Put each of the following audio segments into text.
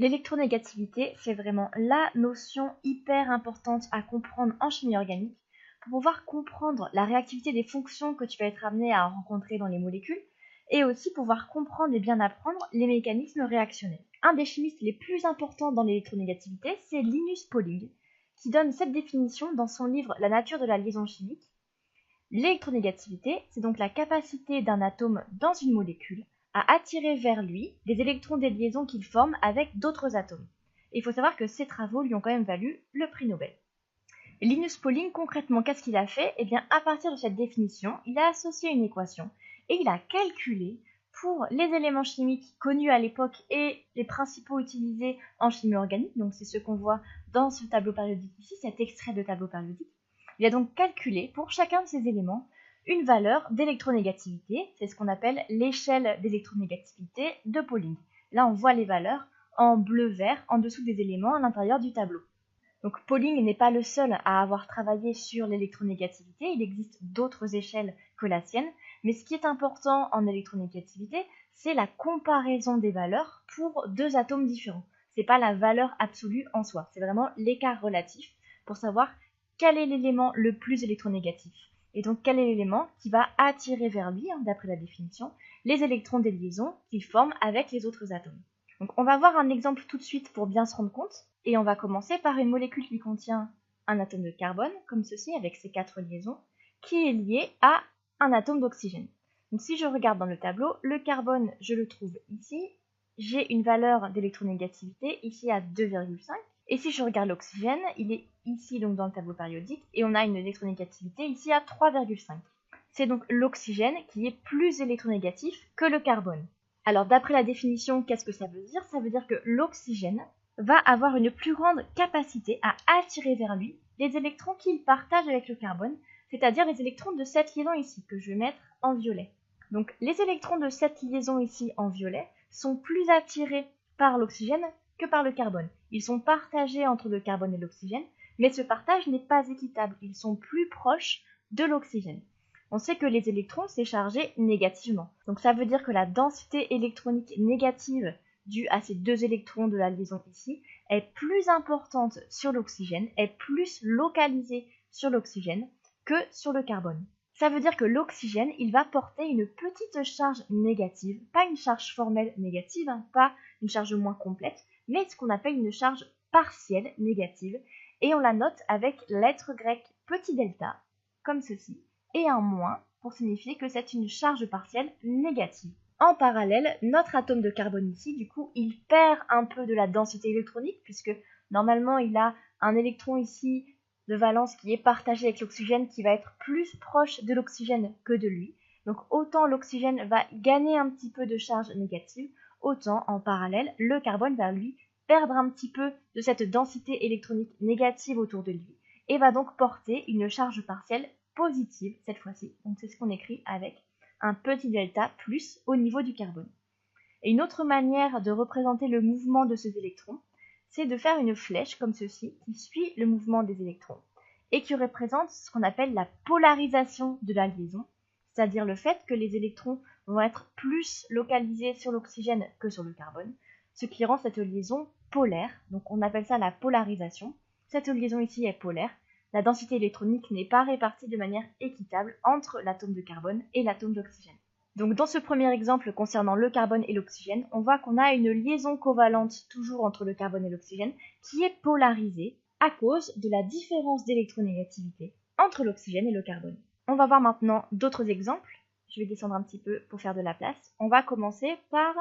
L'électronégativité, c'est vraiment la notion hyper importante à comprendre en chimie organique pour pouvoir comprendre la réactivité des fonctions que tu vas être amené à rencontrer dans les molécules et aussi pouvoir comprendre et bien apprendre les mécanismes réactionnels. Un des chimistes les plus importants dans l'électronégativité, c'est Linus Pauling, qui donne cette définition dans son livre La nature de la liaison chimique. L'électronégativité, c'est donc la capacité d'un atome dans une molécule à attirer vers lui des électrons des liaisons qu'il forme avec d'autres atomes. Et il faut savoir que ces travaux lui ont quand même valu le prix Nobel. Linus Pauling, concrètement, qu'est-ce qu'il a fait? Eh bien, à partir de cette définition, il a associé une équation et il a calculé pour les éléments chimiques connus à l'époque et les principaux utilisés en chimie organique, donc c'est ce qu'on voit dans ce tableau périodique ici, cet extrait de tableau périodique. Il a donc calculé pour chacun de ces éléments une valeur d'électronégativité, c'est ce qu'on appelle l'échelle d'électronégativité de Pauling. Là, on voit les valeurs en bleu-vert en dessous des éléments à l'intérieur du tableau. Donc Pauling n'est pas le seul à avoir travaillé sur l'électronégativité, il existe d'autres échelles que la sienne, mais ce qui est important en électronégativité, c'est la comparaison des valeurs pour deux atomes différents. Ce n'est pas la valeur absolue en soi, c'est vraiment l'écart relatif pour savoir quel est l'élément le plus électronégatif. Et donc quel est l'élément qui va attirer vers lui, d'après la définition, les électrons des liaisons qu'il forme avec les autres atomes. Donc on va voir un exemple tout de suite pour bien se rendre compte. Et on va commencer par une molécule qui contient un atome de carbone, comme ceci, avec ses 4 liaisons, qui est lié à un atome d'oxygène. Donc si je regarde dans le tableau, le carbone, je le trouve ici. J'ai une valeur d'électronégativité ici à 2,5. Et si je regarde l'oxygène, il est ici donc dans le tableau périodique, et on a une électronégativité ici à 3,5. C'est donc l'oxygène qui est plus électronégatif que le carbone. Alors d'après la définition, qu'est-ce que ça veut dire? Ça veut dire que l'oxygène va avoir une plus grande capacité à attirer vers lui les électrons qu'il partage avec le carbone, c'est-à-dire les électrons de cette liaison ici, que je vais mettre en violet. Donc les électrons de cette liaison ici en violet sont plus attirés par l'oxygène que par le carbone. Ils sont partagés entre le carbone et l'oxygène, mais ce partage n'est pas équitable, ils sont plus proches de l'oxygène. On sait que les électrons, c'est chargé négativement. Donc ça veut dire que la densité électronique négative due à ces deux électrons de la liaison ici, est plus importante sur l'oxygène, est plus localisée sur l'oxygène que sur le carbone. Ça veut dire que l'oxygène, il va porter une petite charge négative, pas une charge formelle négative, pas une charge moins complète, mais ce qu'on appelle une charge partielle négative, et on la note avec la lettre grecque petit delta, comme ceci, et un moins pour signifier que c'est une charge partielle négative. En parallèle, notre atome de carbone ici, du coup, il perd un peu de la densité électronique, puisque normalement, il a un électron ici de valence qui est partagé avec l'oxygène, qui va être plus proche de l'oxygène que de lui. Donc autant l'oxygène va gagner un petit peu de charge négative, autant en parallèle, le carbone va lui perdre un petit peu de cette densité électronique négative autour de lui, et va donc porter une charge partielle positive cette fois-ci. Donc c'est ce qu'on écrit avec un petit delta plus au niveau du carbone. Et une autre manière de représenter le mouvement de ces électrons, c'est de faire une flèche comme ceci qui suit le mouvement des électrons et qui représente ce qu'on appelle la polarisation de la liaison, c'est-à-dire le fait que les électrons vont être plus localisés sur l'oxygène que sur le carbone, ce qui rend cette liaison polaire. Donc on appelle ça la polarisation. Cette liaison ici est polaire. La densité électronique n'est pas répartie de manière équitable entre l'atome de carbone et l'atome d'oxygène. Donc dans ce premier exemple concernant le carbone et l'oxygène, on voit qu'on a une liaison covalente toujours entre le carbone et l'oxygène qui est polarisée à cause de la différence d'électronégativité entre l'oxygène et le carbone. On va voir maintenant d'autres exemples. Je vais descendre un petit peu pour faire de la place. On va commencer par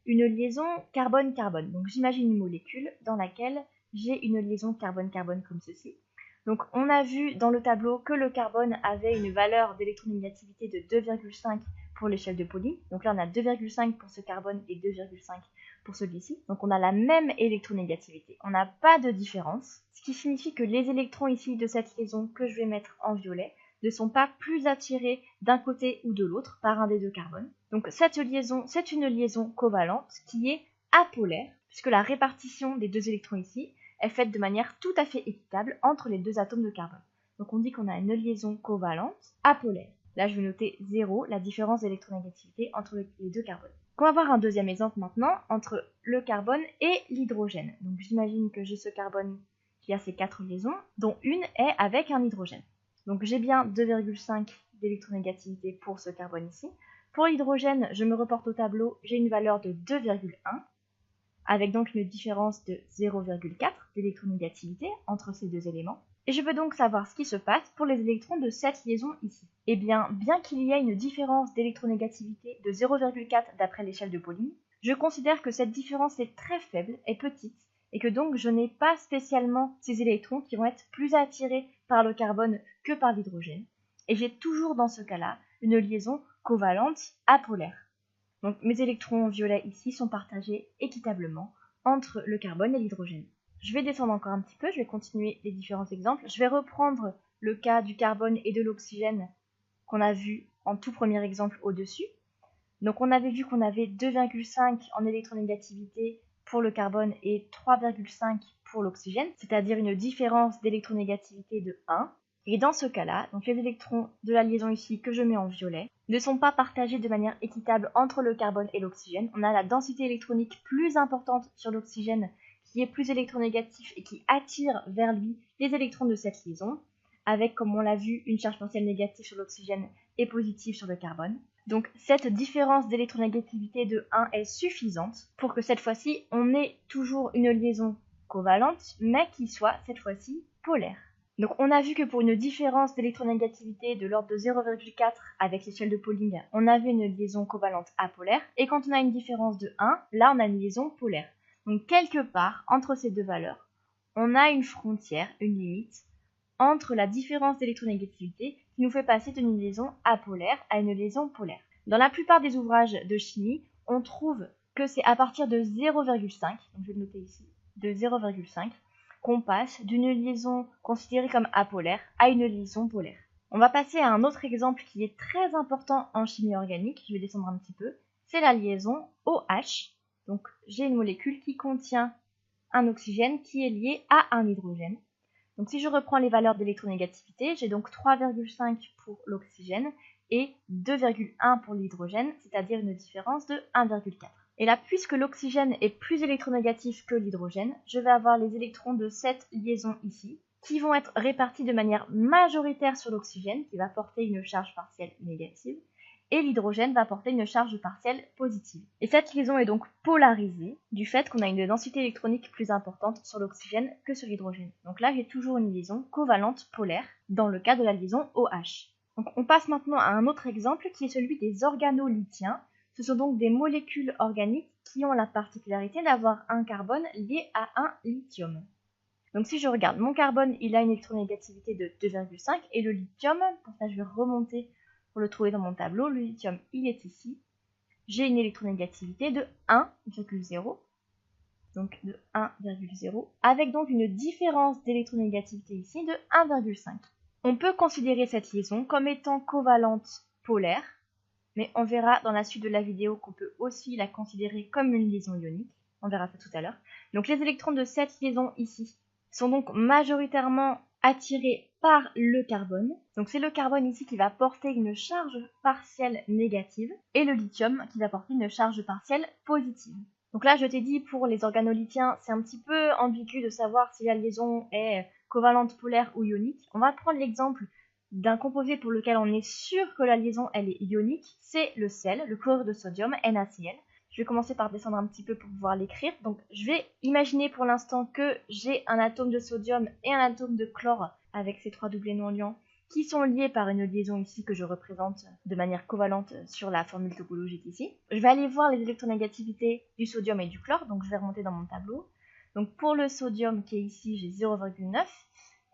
une liaison carbone-carbone. Donc j'imagine une molécule dans laquelle j'ai une liaison carbone-carbone comme ceci. Donc on a vu dans le tableau que le carbone avait une valeur d'électronégativité de 2,5 pour l'échelle de Pauling. Donc là on a 2,5 pour ce carbone et 2,5 pour celui-ci. Donc on a la même électronégativité. On n'a pas de différence. Ce qui signifie que les électrons ici de cette liaison que je vais mettre en violet ne sont pas plus attirés d'un côté ou de l'autre par un des deux carbones. Donc cette liaison, c'est une liaison covalente qui est apolaire, puisque la répartition des deux électrons ici est faite de manière tout à fait équitable entre les deux atomes de carbone. Donc on dit qu'on a une liaison covalente apolaire. Là je vais noter 0, la différence d'électronégativité entre les deux carbones. On va voir un deuxième exemple maintenant entre le carbone et l'hydrogène. Donc j'imagine que j'ai ce carbone qui a ces 4 liaisons, dont une est avec un hydrogène. Donc j'ai bien 2,5 d'électronégativité pour ce carbone ici. Pour l'hydrogène, je me reporte au tableau, j'ai une valeur de 2,1, avec donc une différence de 0,4 d'électronégativité entre ces deux éléments. Et je veux donc savoir ce qui se passe pour les électrons de cette liaison ici. Eh bien qu'il y ait une différence d'électronégativité de 0,4 d'après l'échelle de Pauling, je considère que cette différence est très faible et petite, et que donc je n'ai pas spécialement ces électrons qui vont être plus attirés par le carbone que par l'hydrogène. Et j'ai toujours dans ce cas-là une liaison covalente apolaire. Donc mes électrons violets ici sont partagés équitablement entre le carbone et l'hydrogène. Je vais descendre encore un petit peu, je vais continuer les différents exemples. Je vais reprendre le cas du carbone et de l'oxygène qu'on a vu en tout premier exemple au-dessus. Donc on avait vu qu'on avait 2,5 en électronégativité pour le carbone et 3,5 pour l'oxygène, c'est-à-dire une différence d'électronégativité de 1. Et dans ce cas-là, donc les électrons de la liaison ici que je mets en violet ne sont pas partagés de manière équitable entre le carbone et l'oxygène. On a la densité électronique plus importante sur l'oxygène qui est plus électronégatif et qui attire vers lui les électrons de cette liaison, avec, comme on l'a vu, une charge partielle négative sur l'oxygène et positive sur le carbone. Donc cette différence d'électronégativité de 1 est suffisante pour que cette fois-ci, on ait toujours une liaison covalente, mais qui soit cette fois-ci polaire. Donc on a vu que pour une différence d'électronégativité de l'ordre de 0,4 avec l'échelle de Pauling, on avait une liaison covalente apolaire, et quand on a une différence de 1, là on a une liaison polaire. Donc quelque part entre ces deux valeurs, on a une frontière, une limite, entre la différence d'électronégativité qui nous fait passer d'une liaison apolaire à une liaison polaire. Dans la plupart des ouvrages de chimie, on trouve que c'est à partir de 0,5, donc je vais le noter ici, de 0,5, qu'on passe d'une liaison considérée comme apolaire à une liaison polaire. On va passer à un autre exemple qui est très important en chimie organique, je vais descendre un petit peu, c'est la liaison OH. Donc j'ai une molécule qui contient un oxygène qui est lié à un hydrogène. Donc si je reprends les valeurs d'électronégativité, j'ai donc 3,5 pour l'oxygène et 2,1 pour l'hydrogène, c'est-à-dire une différence de 1,4. Et là, puisque l'oxygène est plus électronégatif que l'hydrogène, je vais avoir les électrons de cette liaison ici, qui vont être répartis de manière majoritaire sur l'oxygène, qui va porter une charge partielle négative, et l'hydrogène va porter une charge partielle positive. Et cette liaison est donc polarisée du fait qu'on a une densité électronique plus importante sur l'oxygène que sur l'hydrogène. Donc là, j'ai toujours une liaison covalente polaire dans le cas de la liaison OH. Donc on passe maintenant à un autre exemple qui est celui des organolithiens. Ce sont donc des molécules organiques qui ont la particularité d'avoir un carbone lié à un lithium. Donc si je regarde, mon carbone, il a une électronégativité de 2,5 et le lithium, pour ça je vais remonter pour le trouver dans mon tableau, le lithium, il est ici. J'ai une électronégativité de 1,0, donc de 1,0, avec donc une différence d'électronégativité ici de 1,5. On peut considérer cette liaison comme étant covalente polaire, mais on verra dans la suite de la vidéo qu'on peut aussi la considérer comme une liaison ionique. On verra ça tout à l'heure. Donc les électrons de cette liaison ici sont donc majoritairement attirés par le carbone. Donc c'est le carbone ici qui va porter une charge partielle négative et le lithium qui va porter une charge partielle positive. Donc là, je t'ai dit, pour les organolithiens, c'est un petit peu ambigu de savoir si la liaison est covalente polaire ou ionique. On va prendre l'exemple d'un composé pour lequel on est sûr que la liaison elle est ionique, c'est le sel, le chlorure de sodium, NaCl. Je vais commencer par descendre un petit peu pour pouvoir l'écrire. Donc je vais imaginer pour l'instant que j'ai un atome de sodium et un atome de chlore avec ces trois doublés non-liants qui sont liés par une liaison ici que je représente de manière covalente sur la formule topologique ici. Je vais aller voir les électronégativités du sodium et du chlore, donc je vais remonter dans mon tableau. Donc pour le sodium qui est ici, j'ai 0,9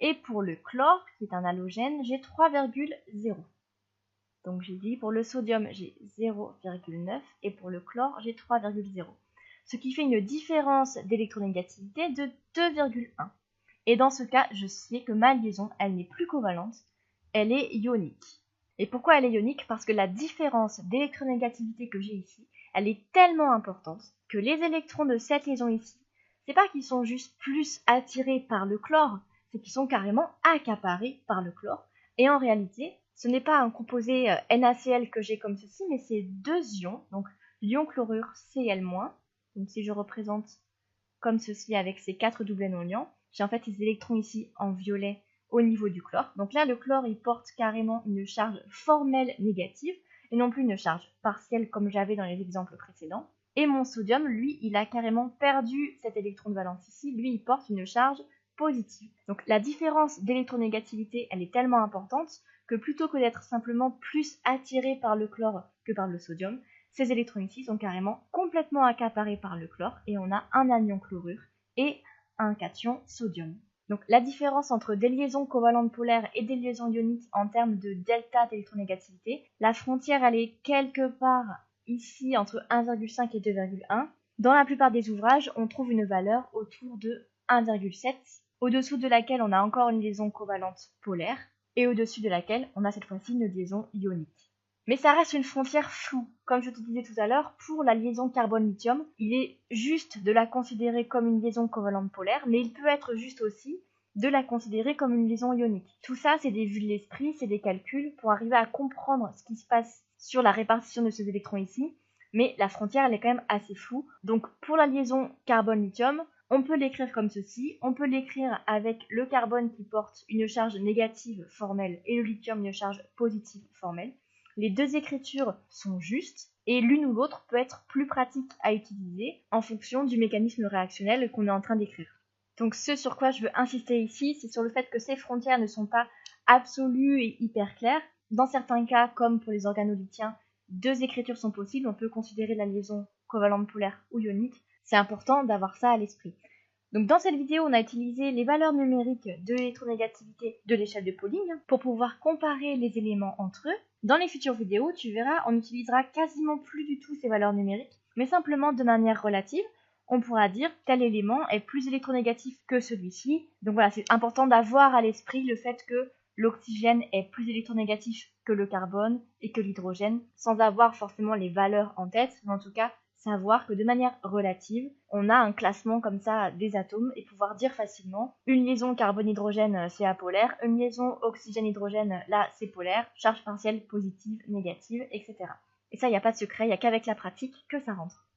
et pour le chlore qui est un halogène, j'ai 3,0. Donc j'ai dit pour le sodium j'ai 0,9 et pour le chlore j'ai 3,0. Ce qui fait une différence d'électronégativité de 2,1. Et dans ce cas, je sais que ma liaison, elle n'est plus covalente, elle est ionique. Et pourquoi elle est ionique? Parce que la différence d'électronégativité que j'ai ici, elle est tellement importante que les électrons de cette liaison ici, c'est pas qu'ils sont juste plus attirés par le chlore, c'est qu'ils sont carrément accaparés par le chlore. Et en réalité, ce n'est pas un composé NaCl que j'ai comme ceci, mais c'est deux ions. Donc l'ion chlorure Cl-. Donc si je représente comme ceci avec ces 4 doublets non liants, j'ai en fait les électrons ici en violet au niveau du chlore. Donc là, le chlore, il porte carrément une charge formelle négative et non plus une charge partielle comme j'avais dans les exemples précédents. Et mon sodium, lui, il a carrément perdu cet électron de valence ici. Lui, il porte une charge positive. Donc la différence d'électronégativité, elle est tellement importante que plutôt que d'être simplement plus attiré par le chlore que par le sodium, ces électrons ici sont carrément complètement accaparés par le chlore et on a un anion chlorure et un cation sodium. Donc la différence entre des liaisons covalentes polaires et des liaisons ioniques en termes de delta d'électronégativité, la frontière elle est quelque part ici entre 1,5 et 2,1. Dans la plupart des ouvrages, on trouve une valeur autour de 1,7, au-dessous de laquelle on a encore une liaison covalente polaire et au-dessus de laquelle on a cette fois-ci une liaison ionique. Mais ça reste une frontière floue. Comme je te disais tout à l'heure, pour la liaison carbone-lithium, il est juste de la considérer comme une liaison covalente polaire, mais il peut être juste aussi de la considérer comme une liaison ionique. Tout ça, c'est des vues de l'esprit, c'est des calculs pour arriver à comprendre ce qui se passe sur la répartition de ces électrons ici, mais la frontière, elle est quand même assez floue. Donc pour la liaison carbone-lithium, on peut l'écrire comme ceci, on peut l'écrire avec le carbone qui porte une charge négative formelle et le lithium une charge positive formelle. Les deux écritures sont justes et l'une ou l'autre peut être plus pratique à utiliser en fonction du mécanisme réactionnel qu'on est en train d'écrire. Donc ce sur quoi je veux insister ici, c'est sur le fait que ces frontières ne sont pas absolues et hyper claires. Dans certains cas, comme pour les organolithiens, deux écritures sont possibles, on peut considérer la liaison covalente polaire ou ionique. C'est important d'avoir ça à l'esprit. Donc dans cette vidéo, on a utilisé les valeurs numériques de l'électronégativité de l'échelle de Pauling pour pouvoir comparer les éléments entre eux. Dans les futures vidéos, tu verras, on n'utilisera quasiment plus du tout ces valeurs numériques, mais simplement de manière relative. On pourra dire tel élément est plus électronégatif que celui-ci. Donc voilà, c'est important d'avoir à l'esprit le fait que l'oxygène est plus électronégatif que le carbone et que l'hydrogène, sans avoir forcément les valeurs en tête, mais en tout cas savoir que de manière relative, on a un classement comme ça des atomes et pouvoir dire facilement une liaison carbone-hydrogène c'est apolaire, une liaison oxygène-hydrogène là c'est polaire, charge partielle positive, négative, etc. Et ça, il n'y a pas de secret, il n'y a qu'avec la pratique que ça rentre.